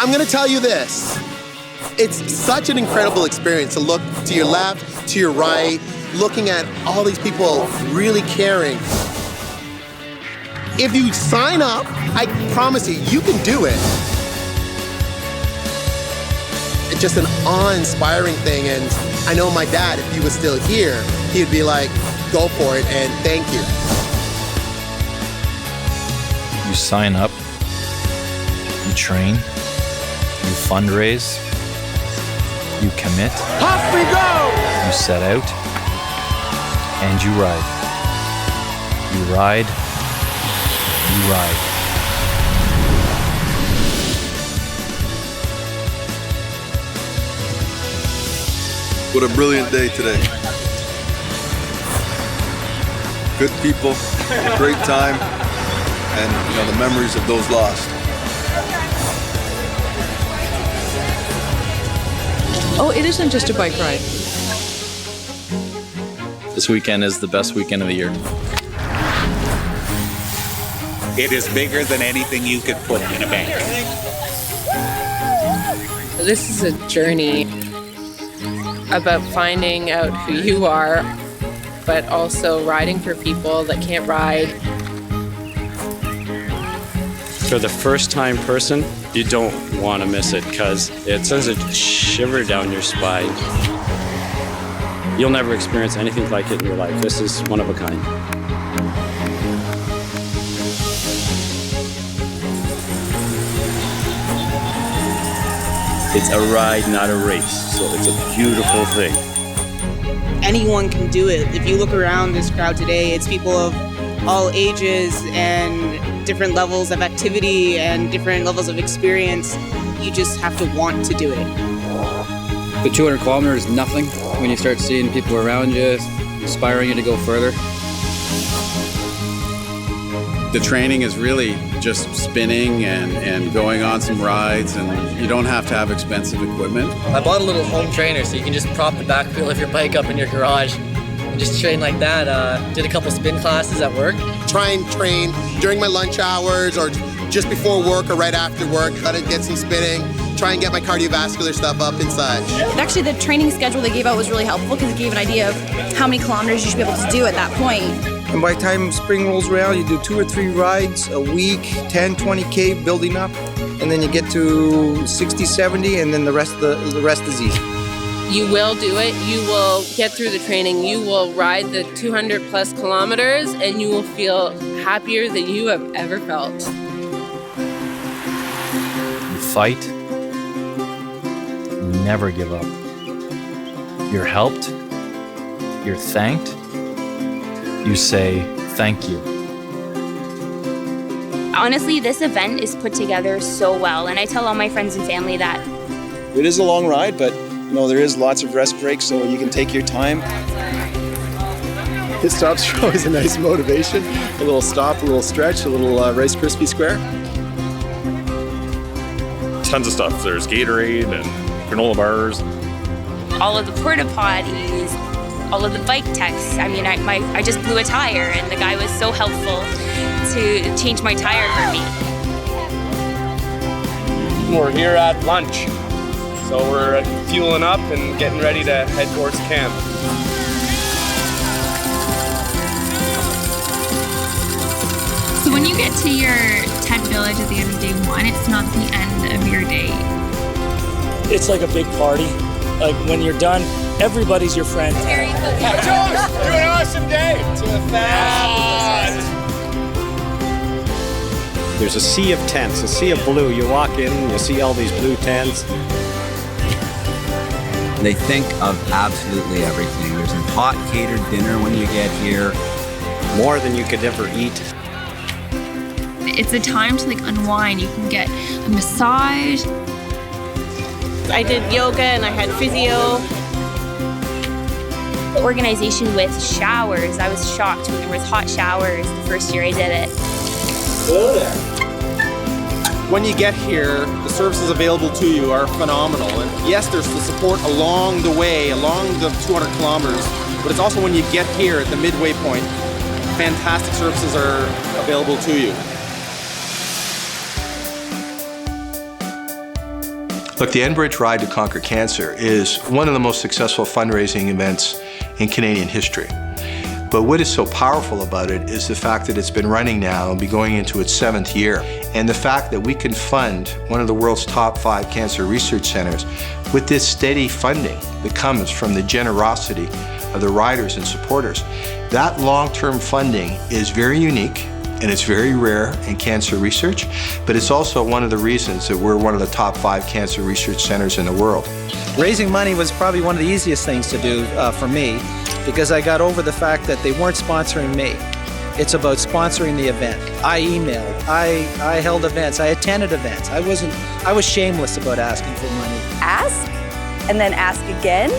I'm gonna tell you this. It's such an incredible experience to look to your left, to your right, looking at all these people really caring. If you sign up, I promise you, you can do it. It's just an awe-inspiring thing, and I know my dad, if he was still here, he'd be like, go for it and thank you. You sign up, you train, you fundraise, you commit, Off we go! you set out, and you ride. You ride, you ride. What a brilliant day today. Good people, a great time, and the memories of those lost. Oh, it isn't just a bike ride. This weekend is the best weekend of the year. It is bigger than anything you could put in a bank. This is a journey about finding out who you are, but also riding for people that can't ride. For the first-time person, you don't want to miss it because it sends a shiver down your spine. You'll never experience anything like it in your life. This is one of a kind. It's a ride, not a race, so it's a beautiful thing. Anyone can do it. If you look around this crowd today, it's people of all ages and different levels of activity and different levels of experience. You just have to want to do it. The 200 kilometers is nothing when you start seeing people around you, inspiring you to go further. The training is really just spinning and going on some rides, and you don't have to have expensive equipment. I bought a little home trainer so you can just prop the back wheel of your bike up in your garage and just train like that. Did a couple spin classes at work. Try and train during my lunch hours or just before work or right after work. Try to get some spinning. Try and get my cardiovascular stuff up and such. Actually, the training schedule they gave out was really helpful because it gave an idea of how many kilometers you should be able to do at that point. And by the time spring rolls around, you do 2 or 3 rides a week, 10, 20K building up, and then you get to 60, 70, and then the rest is easy. You will do it. You will get through the training. You will ride the 200 plus kilometers and you will feel happier than you have ever felt. You fight, you never give up. You're helped, you're thanked, you say thank you. Honestly, this event is put together so well, and I tell all my friends and family that. It is a long ride, but there is lots of rest breaks, so you can take your time. Pit stops are always a nice motivation. A little stop, a little stretch, a little Rice Krispie square. Tons of stuff. There's Gatorade and granola bars. All of the porta potties, all of the bike techs. I mean, I just blew a tire, and the guy was so helpful to change my tire for me. We're here at lunch. So we're fueling up and getting ready to head towards camp. So when you get to your tent village at the end of day 1, it's not the end of your day. It's like a big party. Like when you're done, everybody's your friend. Josh, do an awesome day. To a fast. There's a sea of tents, a sea of blue. You walk in, you see all these blue tents. They think of absolutely everything. There's a hot catered dinner when you get here. More than you could ever eat. It's a time to unwind. You can get a massage. I did yoga and I had physio. The organization with showers, I was shocked when there was hot showers the first year I did it. Hello there. When you get here, the services available to you are phenomenal. And yes, there's the support along the way, along the 200 kilometers, but it's also when you get here at the midway point, fantastic services are available to you. Look, the Enbridge Ride to Conquer Cancer is one of the most successful fundraising events in Canadian history. But what is so powerful about it is the fact that it's been running now and be going into its 7th year. And the fact that we can fund one of the world's top 5 cancer research centers with this steady funding that comes from the generosity of the riders and supporters. That long-term funding is very unique and it's very rare in cancer research, but it's also one of the reasons that we're one of the top 5 cancer research centers in the world. Raising money was probably one of the easiest things to do for me, because I got over the fact that they weren't sponsoring me. It's about sponsoring the event. I emailed, I held events, I attended events. I was shameless about asking for money. Ask, and then ask again,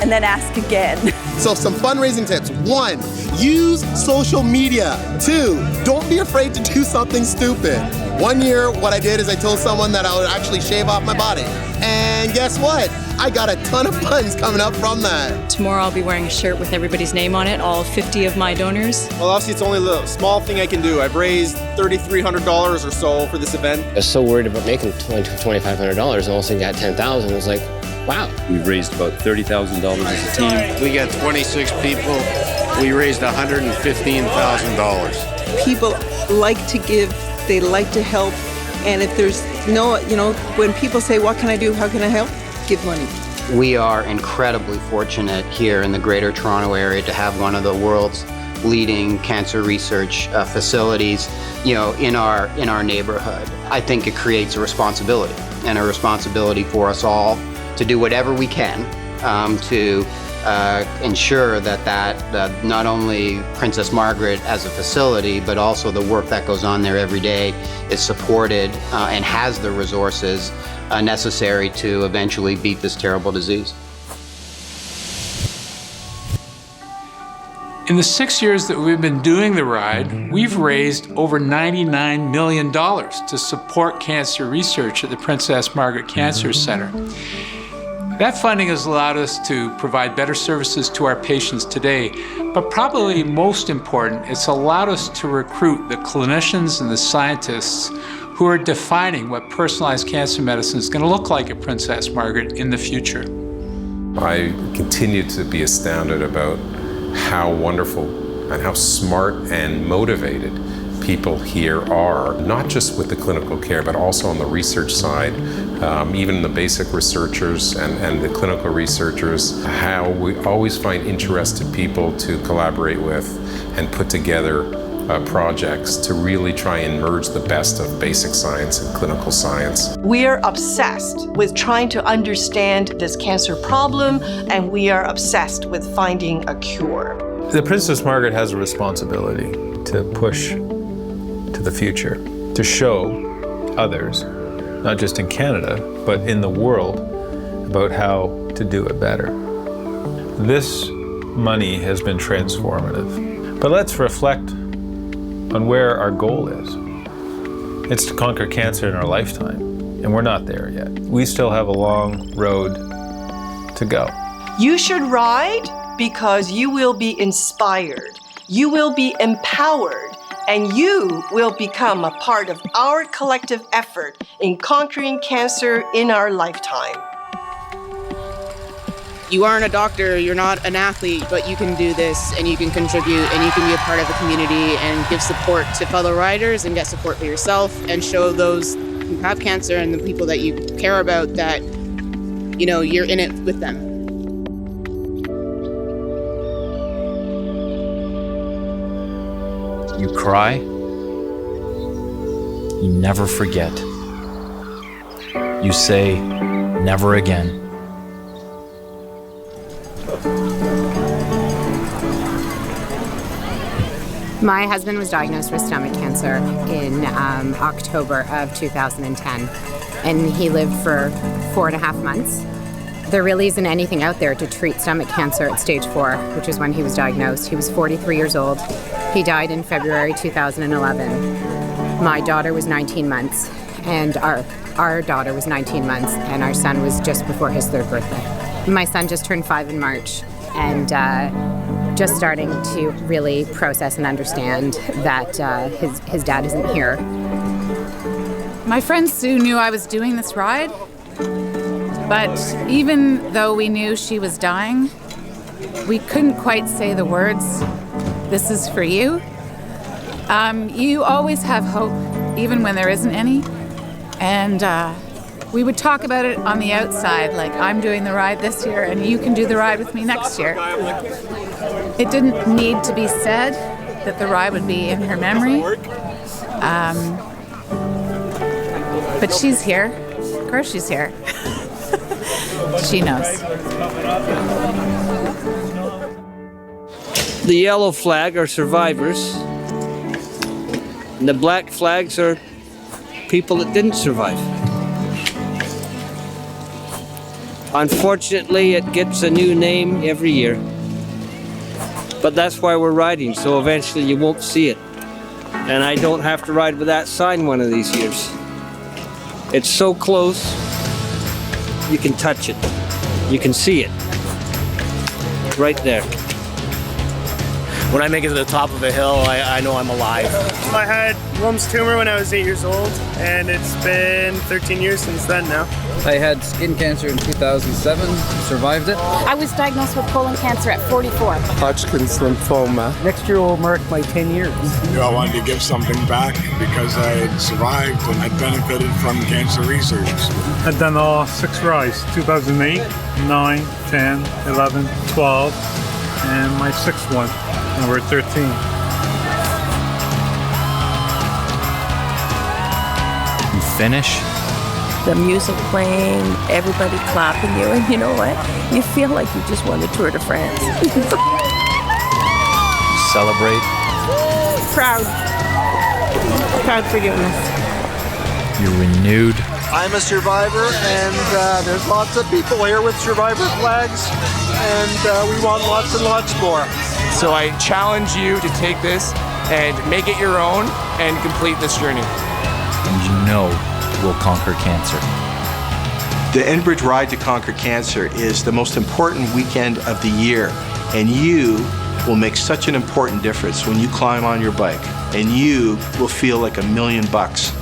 and then ask again. So some fundraising tips. 1, use social media. 2, don't be afraid to do something stupid. One year, what I did is I told someone that I would actually shave off my body. And guess what? I got a ton of funds coming up from that. Tomorrow I'll be wearing a shirt with everybody's name on it, all 50 of my donors. Well, obviously it's only the small thing I can do. I've raised $3,300 or so for this event. I was so worried about making $2,500 and all of a sudden got $10,000. I was like, wow. We've raised about $30,000 as a team. We got 26 people. We raised $115,000. People like to give, they like to help, and if there's no, when people say, what can I do, how can I help? Give money. We are incredibly fortunate here in the Greater Toronto Area to have one of the world's leading cancer research facilities, in our neighborhood. I think it creates a responsibility for us all to do whatever we can to ensure that not only Princess Margaret as a facility, but also the work that goes on there every day is supported and has the resources necessary to eventually beat this terrible disease. In the 6 years that we've been doing the ride, we've raised over $99 million to support cancer research at the Princess Margaret Cancer Center. That funding has allowed us to provide better services to our patients today, but probably most important, it's allowed us to recruit the clinicians and the scientists who are defining what personalized cancer medicine is going to look like at Princess Margaret in the future. I continue to be astounded about how wonderful and how smart and motivated people here are, not just with the clinical care, but also on the research side, even the basic researchers and the clinical researchers, how we always find interested people to collaborate with and put together projects to really try and merge the best of basic science and clinical science. We are obsessed with trying to understand this cancer problem, and we are obsessed with finding a cure. The Princess Margaret has a responsibility to push to the future, to show others, not just in Canada, but in the world, about how to do it better. This money has been transformative, but let's reflect on where our goal is. It's to conquer cancer in our lifetime, and we're not there yet. We still have a long road to go. You should ride because you will be inspired, you will be empowered, and you will become a part of our collective effort in conquering cancer in our lifetime. You aren't a doctor, you're not an athlete, but you can do this and you can contribute and you can be a part of the community and give support to fellow riders and get support for yourself and show those who have cancer and the people that you care about that, you're in it with them. You cry, you never forget. You say, never again. My husband was diagnosed with stomach cancer in October of 2010, and he lived for 4.5 months. There really isn't anything out there to treat stomach cancer at stage 4, which is when he was diagnosed. He was 43 years old. He died in February 2011. My daughter was 19 months, and our daughter was 19 months, and our son was just before his 3rd birthday. My son just turned 5 in March, and just starting to really process and understand that his dad isn't here. My friend Sue knew I was doing this ride, But even though we knew she was dying, we couldn't quite say the words, "This is for you." You always have hope, even when there isn't any. And we would talk about it on the outside, like, I'm doing the ride this year and you can do the ride with me next year. It didn't need to be said that the ride would be in her memory. But she's here. Of course she's here. She knows. The yellow flag are survivors, and the black flags are people that didn't survive. Unfortunately, it gets a new name every year, but that's why we're riding, so eventually you won't see it. And I don't have to ride with that sign one of these years. It's so close, you can touch it. You can see it. Right there. When I make it to the top of a hill, I know I'm alive. I had Wilms tumor when I was 8 years old, and it's been 13 years since then now. I had skin cancer in 2007, survived it. I was diagnosed with colon cancer at 44. Hodgkin's lymphoma. Next year will mark my 10 years. I wanted to give something back because I had survived and I benefited from cancer research. I've done all 6 rides, 2008, 9, 10, 11, 12, and my 6th one, number 13. You finish. The music playing, everybody clapping you, and you know what? You feel like you just won the Tour de France. You celebrate. Proud. Proud for doing this. You're renewed. I'm a survivor, and there's lots of people here with survivor flags, and we want lots and lots more. So I challenge you to take this and make it your own and complete this journey. And you know we'll conquer cancer. The Enbridge Ride to Conquer Cancer is the most important weekend of the year, and you will make such an important difference when you climb on your bike, and you will feel like $1,000,000